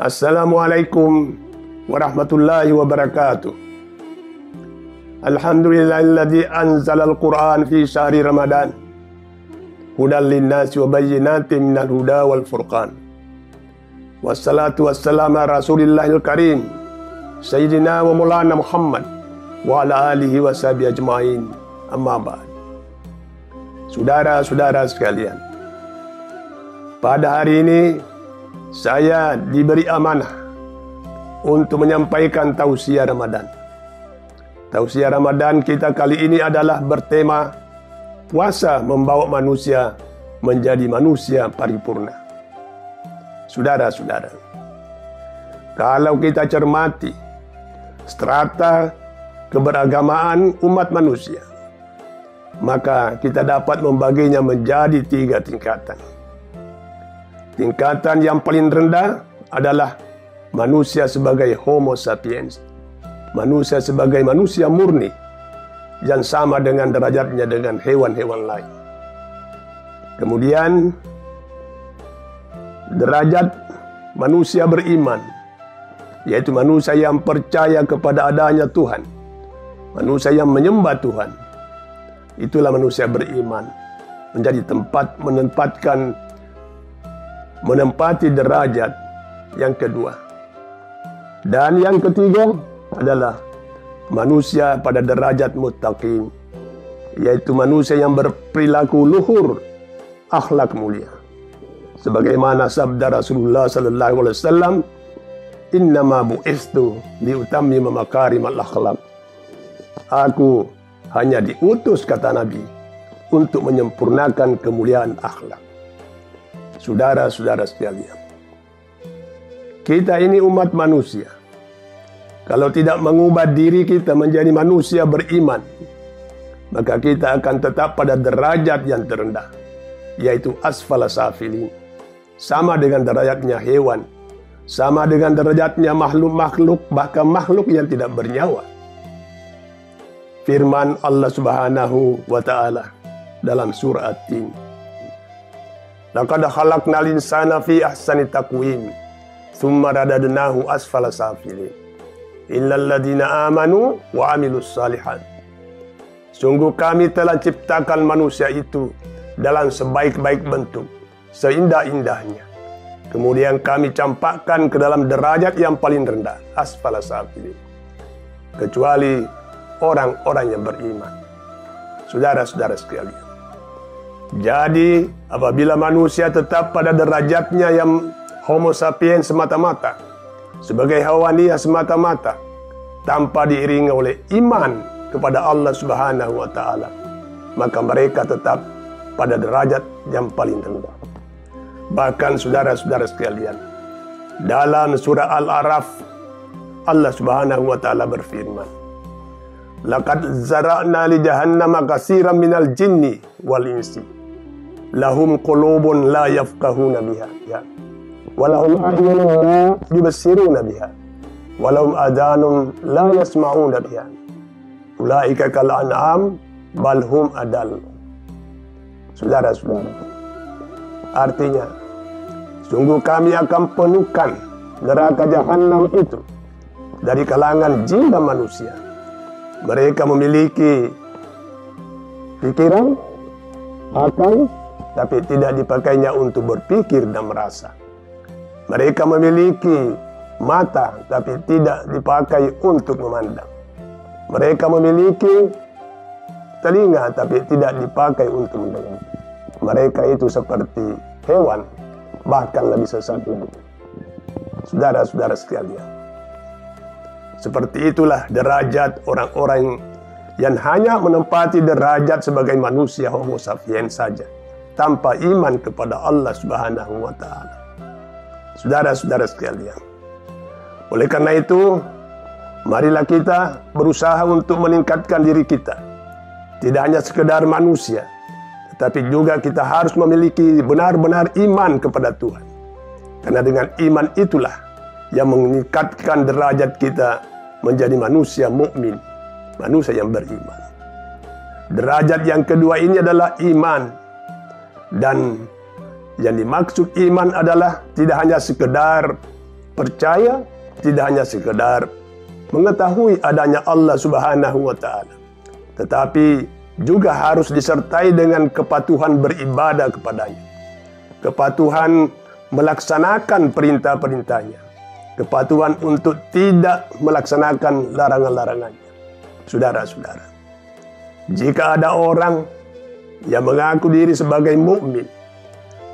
Assalamualaikum warahmatullahi wabarakatuh. Alhamdulillahilladzi anzalal Qur'an fi syahri Ramadan hudan linnasi wa bayyinatin minal huda wal furqan. Wassalatu wassalamu ala Rasulillahil karim Sayyidina wa Maulana Muhammad wa ala alihi wa sahbihi ajma'in. Amma ba'd. Saudara-saudara sekalian, pada hari ini saya diberi amanah untuk menyampaikan tausiah Ramadan. Tausiah Ramadan kita kali ini adalah bertema puasa membawa manusia menjadi manusia paripurna. Saudara-saudara, kalau kita cermati strata keberagamaan umat manusia, maka kita dapat membaginya menjadi 3 tingkatan. Tingkatan yang paling rendah adalah manusia sebagai Homo sapiens, manusia sebagai manusia murni yang sama dengan derajatnya dengan hewan-hewan lain. Kemudian derajat manusia beriman, yaitu manusia yang percaya kepada adanya Tuhan, manusia yang menyembah Tuhan. Itulah manusia beriman, menjadi menempati derajat yang kedua. Dan yang ketiga adalah manusia pada derajat muttaqin, yaitu manusia yang berperilaku luhur, akhlak mulia. Sebagaimana sabda Rasulullah sallallahu alaihi wasallam, "Innama bu'istu liutammima makarimal akhlak." Aku hanya diutus, kata Nabi, untuk menyempurnakan kemuliaan akhlak. Saudara-saudara sekalian, kita ini umat manusia. Kalau tidak mengubah diri kita menjadi manusia beriman, maka kita akan tetap pada derajat yang terendah, yaitu asfala safilin. Sama dengan derajatnya hewan, sama dengan derajatnya makhluk-makhluk, bahkan makhluk yang tidak bernyawa. Firman Allah Subhanahu wa Ta'ala dalam surah At-Tin, "Laqad khalaqnal insana fi ahsani taqwim, tsumma radadnahu asfala safilin, illal ladzina amanu wa amilus shalihat." Sungguh kami telah ciptakan manusia itu dalam sebaik-baik bentuk, seindah-indahnya. Kemudian kami campakkan ke dalam derajat yang paling rendah, asfala safilin, kecuali orang-orang yang beriman. Saudara-saudara sekalian, jadi apabila manusia tetap pada derajatnya yang Homo sapiens semata-mata, sebagai hawaniah semata-mata, tanpa diiringi oleh iman kepada Allah Subhanahu wa Ta'ala, maka mereka tetap pada derajat yang paling rendah. Bahkan saudara-saudara sekalian, dalam surah Al-A'raf, Allah Subhanahu wa Ta'ala berfirman, "Laqad zara'na li jahannama katsiran minal jinni wal insi, lahum qulubun la yafqahuna biha, wa lahum a'yunun la yubsiruna biha, wa lahum adhanun la yasma'una biha, ulaika kal an'am bal hum adall." Saudara-saudara, artinya sungguh kami akan penuhkan neraka jahanam itu dari kalangan jin dan manusia. Mereka memiliki pikiran, akal, tapi tidak dipakainya untuk berpikir dan merasa. Mereka memiliki mata, tapi tidak dipakai untuk memandang. Mereka memiliki telinga, tapi tidak dipakai untuk mendengar. Mereka itu seperti hewan, bahkan lebih sesat lagi. Saudara-saudara sekalian, seperti itulah derajat orang-orang yang hanya menempati derajat sebagai manusia Homo sapiens saja, tanpa iman kepada Allah Subhanahu wa Ta'ala. Saudara-saudara sekalian, oleh karena itu, marilah kita berusaha untuk meningkatkan diri kita. Tidak hanya sekedar manusia, tetapi juga kita harus memiliki benar-benar iman kepada Tuhan. Karena dengan iman itulah yang meningkatkan derajat kita menjadi manusia mukmin, manusia yang beriman. Derajat yang kedua ini adalah iman. Dan yang dimaksud iman adalah tidak hanya sekedar percaya tidak hanya sekedar mengetahui adanya Allah Subhanahu wa Ta'ala, tetapi juga harus disertai dengan kepatuhan beribadah kepadanya, kepatuhan melaksanakan perintah-perintahnya, kepatuhan untuk tidak melaksanakan larangan-larangannya. Saudara-saudara, jika ada orang yang mengaku diri sebagai mukmin,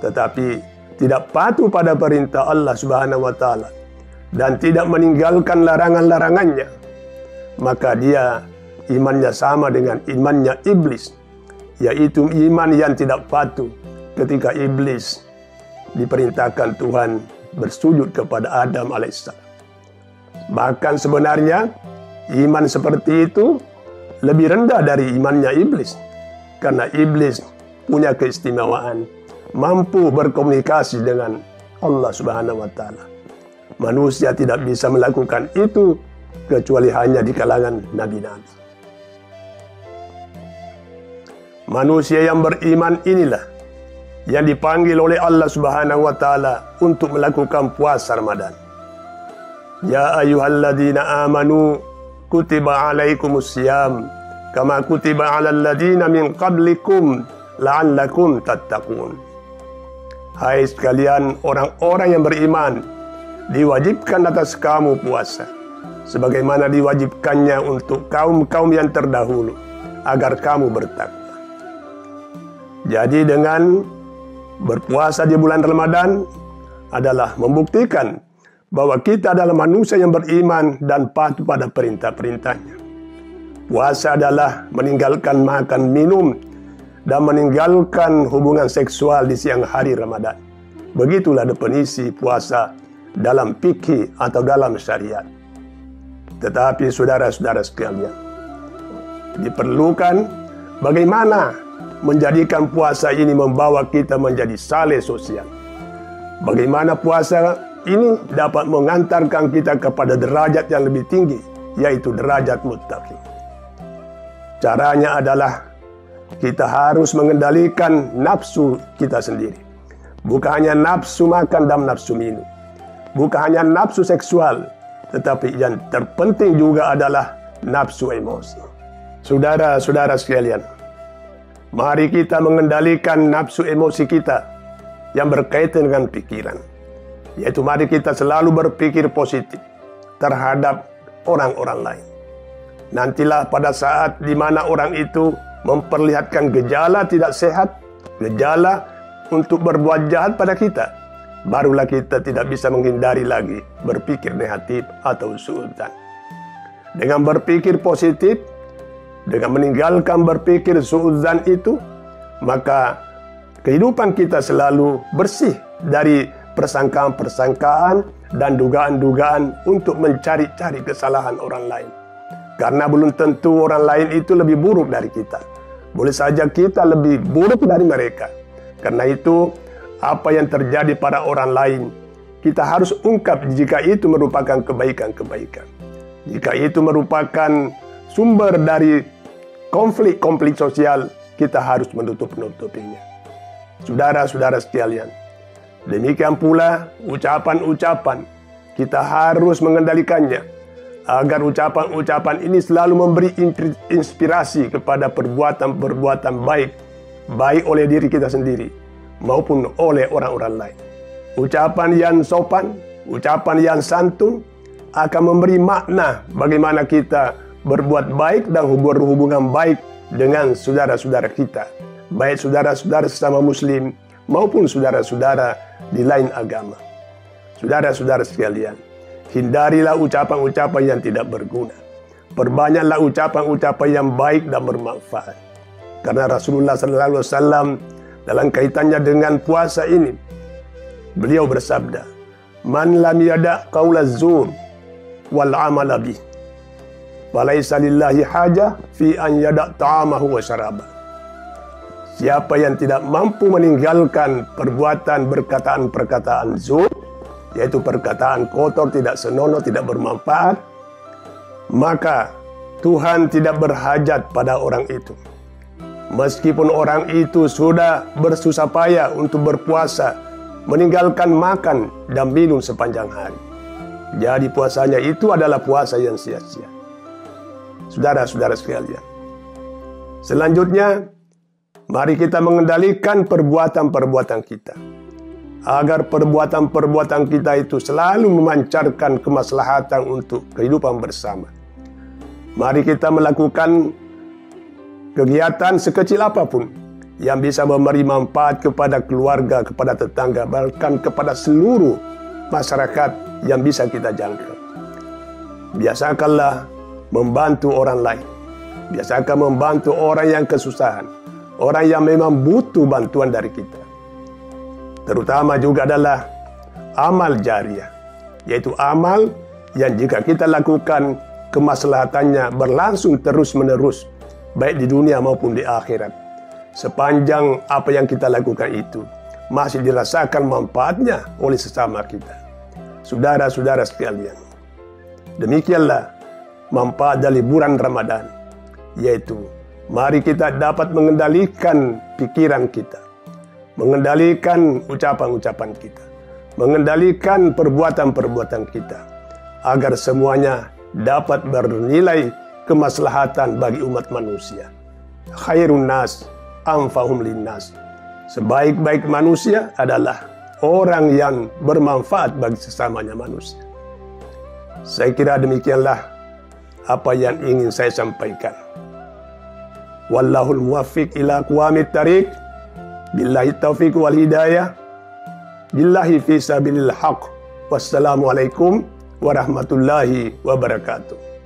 tetapi tidak patuh pada perintah Allah Subhanahu wa Ta'ala dan tidak meninggalkan larangan-larangannya, maka dia imannya sama dengan imannya iblis, yaitu iman yang tidak patuh ketika iblis diperintahkan Tuhan bersujud kepada Adam alaihissalam. Bahkan sebenarnya iman seperti itu lebih rendah dari imannya iblis, karena iblis punya keistimewaan mampu berkomunikasi dengan Allah Subhanahu wa Ta'ala. Manusia tidak bisa melakukan itu kecuali hanya di kalangan nabi-nabi. Manusia yang beriman inilah yang dipanggil oleh Allah Subhanahu wa Ta'ala untuk melakukan puasa Ramadan. Ya ayyuhalladzina amanu kutiba alaikumus syiyam kama kutiba alal ladzina min qablikum la'allakum tattaqun. Hai sekalian orang-orang yang beriman, diwajibkan atas kamu puasa sebagaimana diwajibkannya untuk kaum-kaum yang terdahulu agar kamu bertakwa. Jadi dengan berpuasa di bulan Ramadan adalah membuktikan bahwa kita adalah manusia yang beriman dan patuh pada perintah-perintahnya. Puasa adalah meninggalkan makan minum dan meninggalkan hubungan seksual di siang hari Ramadan. Begitulah definisi puasa dalam fikih atau dalam syariat. Tetapi saudara-saudara sekalian, diperlukan bagaimana menjadikan puasa ini membawa kita menjadi saleh sosial. Bagaimana puasa ini dapat mengantarkan kita kepada derajat yang lebih tinggi, yaitu derajat muttaqin. Caranya adalah kita harus mengendalikan nafsu kita sendiri. Bukan hanya nafsu makan dan nafsu minum. Bukan hanya nafsu seksual, tetapi yang terpenting juga adalah nafsu emosi. Saudara-saudara sekalian, mari kita mengendalikan nafsu emosi kita yang berkaitan dengan pikiran. Yaitu mari kita selalu berpikir positif terhadap orang-orang lain. Nantilah pada saat di mana orang itu memperlihatkan gejala tidak sehat, gejala untuk berbuat jahat pada kita, barulah kita tidak bisa menghindari lagi berpikir negatif atau suudzon. Dengan berpikir positif, dengan meninggalkan berpikir suudzon itu, maka kehidupan kita selalu bersih dari persangkaan-persangkaan dan dugaan-dugaan untuk mencari-cari kesalahan orang lain. Karena belum tentu orang lain itu lebih buruk dari kita. Boleh saja kita lebih buruk dari mereka. Karena itu, apa yang terjadi pada orang lain, kita harus ungkap jika itu merupakan kebaikan-kebaikan. Jika itu merupakan sumber dari konflik-konflik sosial, kita harus menutup-nutupinya. Saudara-saudara sekalian, demikian pula ucapan-ucapan, kita harus mengendalikannya agar ucapan-ucapan ini selalu memberi inspirasi kepada perbuatan-perbuatan baik oleh diri kita sendiri maupun oleh orang-orang lain. Ucapan yang sopan, ucapan yang santun akan memberi makna bagaimana kita berbuat baik dan berhubungan baik dengan saudara-saudara kita, baik saudara-saudara sesama muslim maupun saudara-saudara di lain agama. Saudara-saudara sekalian, hindarilah ucapan-ucapan yang tidak berguna. Perbanyaklah ucapan-ucapan yang baik dan bermanfaat. Karena Rasulullah SAW dalam kaitannya dengan puasa ini, beliau bersabda, "Man lam yada' qaula zur wal amala bih, falaysa lillahi haja fi an yada' ta'amahu wa syarabah." Siapa yang tidak mampu meninggalkan perbuatan perkataan-perkataan zur, yaitu perkataan kotor, tidak senonoh, tidak bermanfaat, maka Tuhan tidak berhajat pada orang itu. Meskipun orang itu sudah bersusah payah untuk berpuasa, meninggalkan makan dan minum sepanjang hari. Jadi puasanya itu adalah puasa yang sia-sia. Saudara-saudara sekalian. Selanjutnya, mari kita mengendalikan perbuatan-perbuatan kita. Agar perbuatan-perbuatan kita itu selalu memancarkan kemaslahatan untuk kehidupan bersama. Mari kita melakukan kegiatan sekecil apapun yang bisa memberi manfaat kepada keluarga, kepada tetangga, bahkan kepada seluruh masyarakat yang bisa kita jangkau. Biasakanlah membantu orang lain. Biasakan membantu orang yang kesusahan, orang yang memang butuh bantuan dari kita. Terutama juga adalah amal jariah, yaitu amal yang jika kita lakukan kemaslahatannya berlangsung terus-menerus, baik di dunia maupun di akhirat. Sepanjang apa yang kita lakukan itu masih dirasakan manfaatnya oleh sesama kita. Saudara-saudara sekalian, demikianlah manfaat dari bulan Ramadan, yaitu mari kita dapat mengendalikan pikiran kita, mengendalikan ucapan-ucapan kita, mengendalikan perbuatan-perbuatan kita, agar semuanya dapat bernilai kemaslahatan bagi umat manusia. Khairun nas anfa'hum linnas. Sebaik-baik manusia adalah orang yang bermanfaat bagi sesamanya manusia. Saya kira demikianlah apa yang ingin saya sampaikan. Wallahul muwaffiq ila aqwamit thariq. Billahi taufiq wal hidayah. Billahi fi sabilil haq. Wassalamualaikum warahmatullahi wabarakatuh.